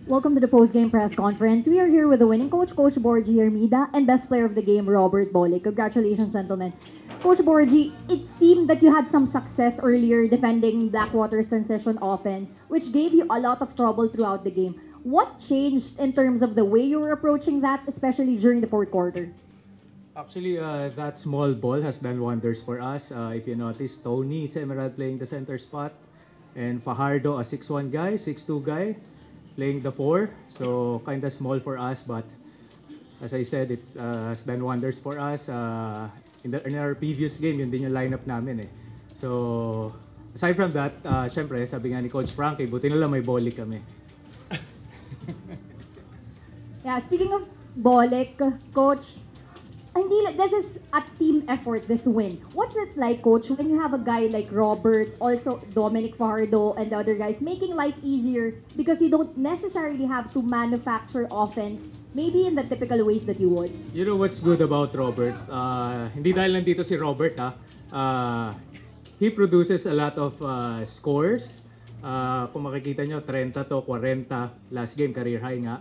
Welcome to the post-game press conference. We are here with the winning coach, Coach Borgie Hermida, and best player of the game, Robert Bolick. Congratulations, gentlemen. Coach Borgie, it seemed that you had some success earlier defending Blackwater's transition offense, which gave you a lot of trouble throughout the game. What changed in terms of the way you were approaching that, especially during the fourth quarter? Actually, that small ball has done wonders for us. If you notice, Tony Semerad playing the center spot, and Fajardo, a 6'1 guy, 6'2 guy, playing the 4. So, kind of small for us, but as I said, it has done wonders for us. In our previous game, yun din yung lineup namin eh. So, aside from that, syempre, sabi nga ni Coach Frankie, buti na lang may Bolick kami. Yeah, speaking of Bolick, Coach, this is a team effort, this win. What's it like, Coach, when you have a guy like Robert, also Dominic Fajardo, and the other guys making life easier because you don't necessarily have to manufacture offense maybe in the typical ways that you would? You know what's good about Robert? Hindi dahil nandito si Robert, he produces a lot of scores. Kung makikita nyo, 30 to 40 last game, career high nga.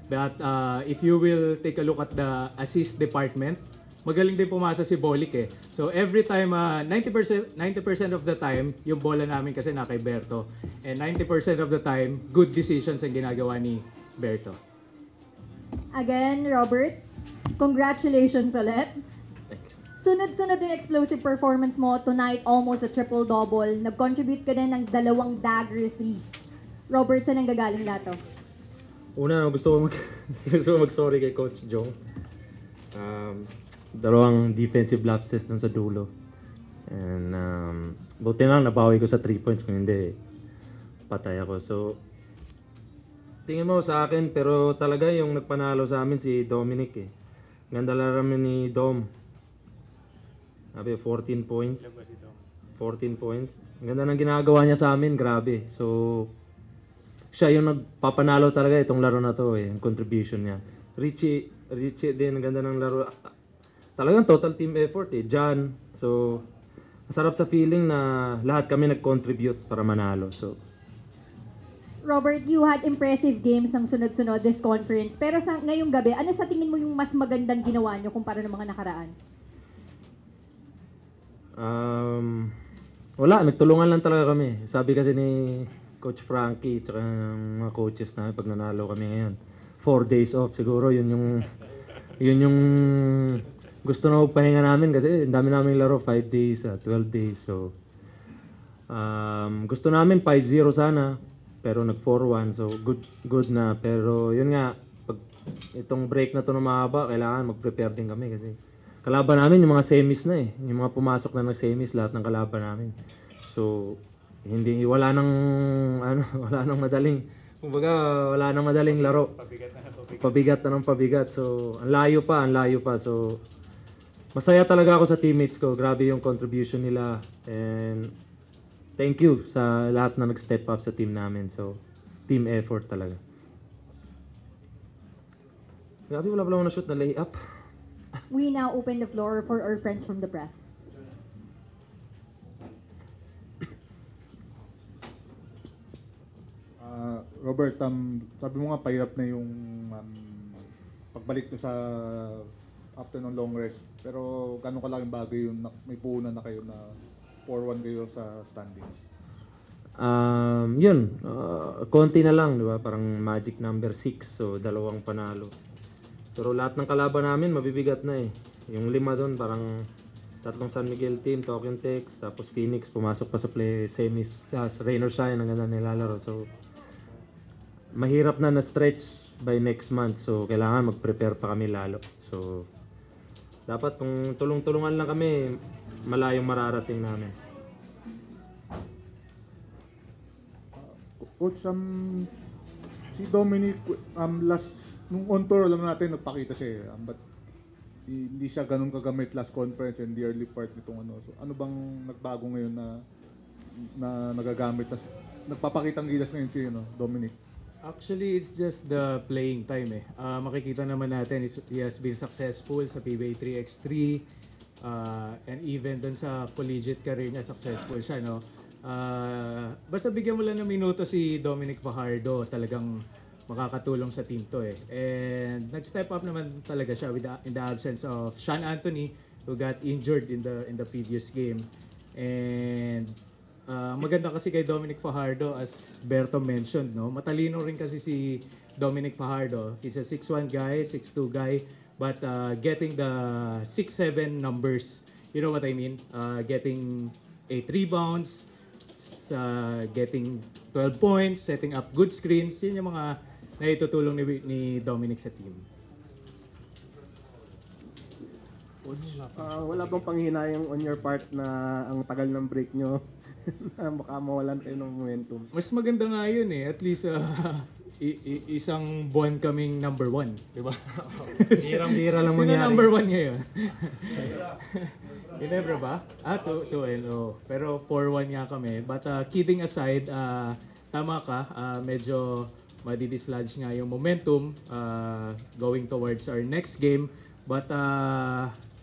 But if you will take a look at the assist department, magaling din pumasa si Bolick eh. So every time, 90% of the time, yung bola namin kasi na kay Berto. And 90% of the time, good decisions ang ginagawa ni Berto. Again, Robert, congratulations ulit. Sunod-sunod yung explosive performance mo tonight, almost a triple-double. Nag-contribute ka din ng 2 dagger threes. Robert, saan ang gagaling lahat to? Una, gusto ko mag-sorry kay Coach Jong. Dalawang defensive lapses dun sa dulo. And buti lang nabawi ko sa 3 points, kung hindi, patay ako. So, tingin mo sa akin, pero talaga yung nagpanalo sa amin si Dominic eh. Ganda laraman ni Dom. Sabi, 14 points. 14 points. Ganda ng ginagawa niya sa amin, grabe. So, siya yung nagpapanalo talaga itong laro na to eh, yung contribution niya. Richie din, ganda ng laro. Talagang total team effort eh, John. So, masarap sa feeling na lahat kami nag-contribute para manalo. So, Robert, you had impressive games ang sunod-sunod this conference. Pero ngayong gabi, ano sa tingin mo yung mas magandang ginawa nyo kumpara ng mga nakaraan? wala, nagtulungan lang talaga kami. Sabi kasi ni Coach Frankie tsaka ng mga coaches namin pag nanalo kami ngayon, 4 days off siguro, yun yung gusto na pahinga namin kasi ang dami namin laro, 5 days, 12 days. So gusto namin 5-0 sana, pero nag 4-1, so good na. Pero yun nga, pag itong break na to na mahaba, kailangan mag-prepare din kami kasi kalaban namin yung mga semis na eh, yung mga pumasok na ng semis, lahat ng kalaban namin. So wala nang madaling, kumbaga wala nang madaling laro. Pabigat na ng pabigat. So ang layo pa. So masaya talaga ako sa teammates ko. Grabe yung contribution nila, and thank you sa lahat na nag-step up sa team namin. So team effort talaga. Grabe, wala pala ako na-shoot na layup. We now open the floor for our friends from the press. Robert, sabi mo nga pahirap na yung pagbalik to sa after ng long rest. Pero gano'ng kalaking bagay yun, may puhunan na kayo na 4-1 kayo sa standings? Konti na lang, di ba? Parang magic number 6, so 2 panalo. Pero lahat ng kalaban namin mabibigat na eh. Yung 5 doon, parang 3 San Miguel team, Tokyo Tex, tapos Phoenix, pumasok pa sa play semis, rain or shine, ang ganda nilalaro. So, mahirap na na-stretch by next month, so kailangan mag-prepare pa kami lalo. So, dapat kung tulong-tulungan lang kami, malayong mararating namin. Coach, si Dominic, nung on tour lang natin, nagpakita siya eh. But hindi siya ganun kagamit last conference and the early part nitong ano. So, ano bang nagbago ngayon na nagagamit, nagpapakitang gilas ngayon si Dominic? Actually, it's just the playing time eh. Makikita naman natin, he has been successful sa PBA 3x3 and even dun sa collegiate career niya, successful siya, no? Basta bigyan mo lang ng minuto si Dominic Fajardo, talagang makakatulong sa team to eh. And nag-step up naman talaga siya in the absence of Sean Anthony, who got injured in the previous game. And maganda kasi kay Dominic Fajardo, as Berto mentioned, no? Matalino rin kasi si Dominic Fajardo. He's a 6'1 guy, 6'2 guy, but getting the 6'7 numbers, you know what I mean? Getting 8 rebounds, getting 12 points, setting up good screens, yun yung mga naitutulong ni Dominic sa team. Wala bang panghinayang on your part na ang tagal ng break nyo na baka mawalan tayo ng momentum? Mas maganda nga yun eh. At least isang buwan kaming number 1, di ba? Hirang-hira lang Sino mangyari. number 1 ngayon? Ginebra ba? 2-0. Pero 4-1 nga kami. But kidding aside, tama ka. Medyo madidislodge nga yung momentum going towards our next game. But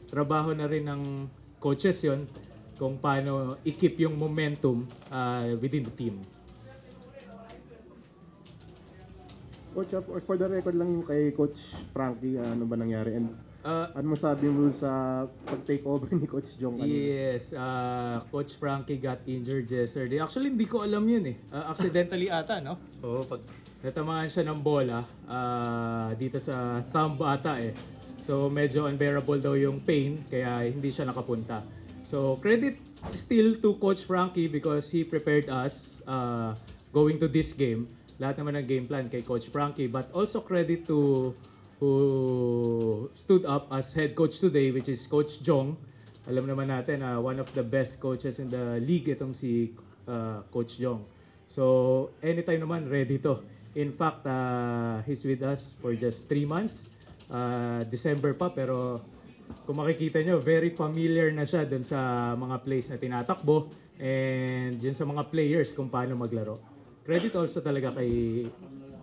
trabaho na rin ng coaches yon kung paano i-keep yung momentum within the team. Coach, for the record lang yung kay Coach Frankie, ano ba nangyari? And ano mo sabi mo sa pag-take over ni Coach Jong? Yes, Coach Frankie got injured yesterday. Actually, hindi ko alam yun eh. Accidentally ata, no? Oo, pag Natamaan siya ng bola dito sa thumb ata eh. So medyo unbearable daw yung pain, kaya hindi siya nakapunta. So credit still to Coach Frankie because he prepared us going to this game. Lahat naman ng game plan kay Coach Frankie, but also credit to who stood up as head coach today, which is Coach Jong. Alam naman natin, one of the best coaches in the league itong si Coach Jong. So anytime naman ready to. In fact, he's with us for just 3 months. December pa, pero kung makikita nyo, very familiar na siya dun sa mga plays na tinatakbo and yun sa mga players kung paano maglaro. Credit also talaga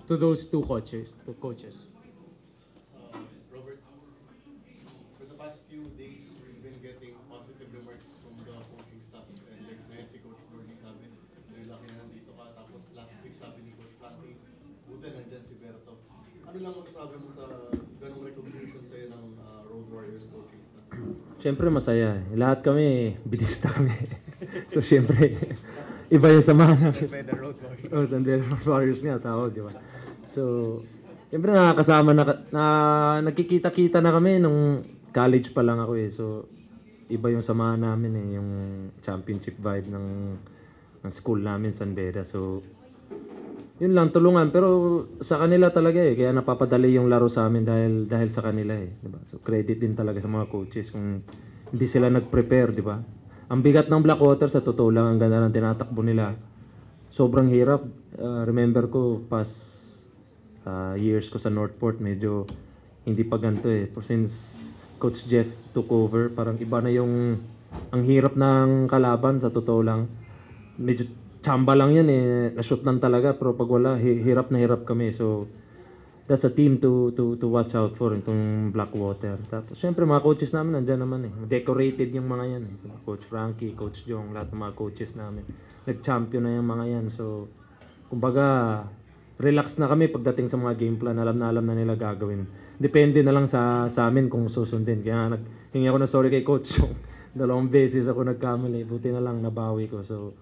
to those two coaches. Robert, for the past few days, we've been getting positive remarks from the coaching staff. And next night, si Coach Bordy sabi, very lucky na nandito ka. Tapos last week sabi ni Coach Frankie, buta nandyan si Berto. Ano lang masasabi mo sa ganong recognition sa'yo ng Road Warriors coaching staff? Siyempre masaya eh. Lahat kami, bilista kami. So siyempre, iba yung samahan namin. The Road Warriors. Oh, San Pedro Warriors nga tawag, di ba? So, siyempre nakakasama na nagkikita-kita na kami nung college pa lang ako eh. So, iba yung samahan namin eh, yung championship vibe ng school namin, San Beda. So, yun lang, tulungan. Pero sa kanila talaga eh, kaya napapadali yung laro sa amin dahil sa kanila eh. Di ba? So, credit din talaga sa mga coaches kung hindi sila nag-prepare, di ba? Ang bigat ng Blackwater, sa totoo lang, ang ganda ng tinatakbo nila. Sobrang hirap. Remember ko, past years ko sa Northport, medyo hindi pa ganito eh. Since Coach Jeff took over, parang iba na yung ang hirap ng kalaban, sa totoo lang. Medyo tsamba lang yan eh, na-shoot lang talaga, pero pag wala, hirap na hirap kami. So, that's a team to watch out for, itong Blackwater. Tapos, syempre, mga coaches namin nandyan naman eh. Decorated yung mga yan eh. Coach Frankie, Coach Jong, lahat ng mga coaches namin. Nag-champion na yung mga yan. So, kumbaga, relax na kami pagdating sa mga game plan. Alam na nila gagawin. Depende na lang sa amin kung susundin. Kaya hingi ako na sorry kay Coach Jong. 2 beses ako nagkamali. Buti na lang nabawi ko. So,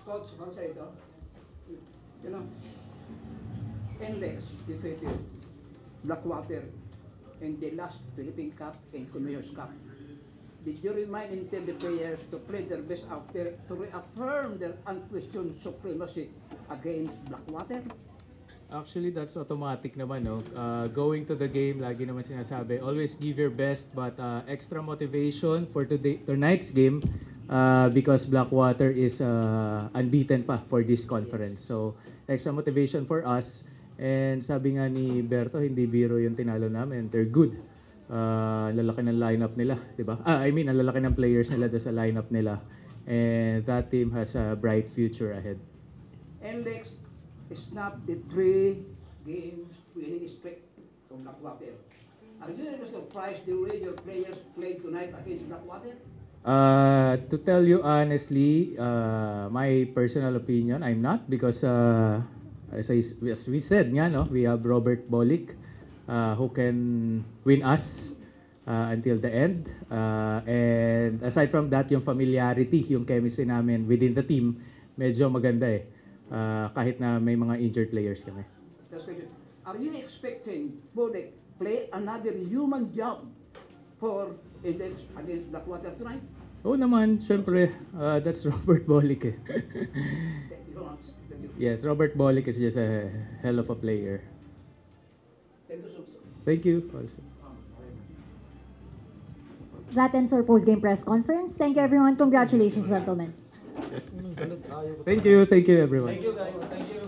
Coach, bang sa ito? You know, NLEX defeated Blackwater in the last Philippine Cup and Commissioner's Cup. Did you remind and tell the players to play their best out there to reaffirm their unquestioned supremacy against Blackwater? Actually, that's automatic naman, no? Going to the game, lagi naman sinasabi, always give your best, but extra motivation for tonight's game because Blackwater is unbeaten pa for this conference. So, extra motivation for us. And sabi nga ni Berto, hindi biro yung tinalo namin. They're good. Lalaki ng lineup nila, di ba? Ang lalaki ng players nila doon sa lineup nila. And that team has a bright future ahead. NLEX snapped the 3 games winning streak from Blackwater. Are you really surprised the way your players played tonight against Blackwater? To tell you honestly, my personal opinion, I'm not because as we said nga, no, we have Robert Bolick who can win us until the end. And aside from that, yung familiarity, yung chemistry namin within the team, medyo maganda eh. Kahit na may mga injured players kami. Last question. Are you expecting Bodek play another human job for against Blackwater tonight? Oo naman, syempre, that's Robert Bolick eh. Thank you so much. Thank you. Yes, Robert Bolick is just a hell of a player. Thank you so much. Thank you also. That ends our post-game press conference. Thank you, everyone. Congratulations, gentlemen. Thank you everyone. Thank you guys. Thank you.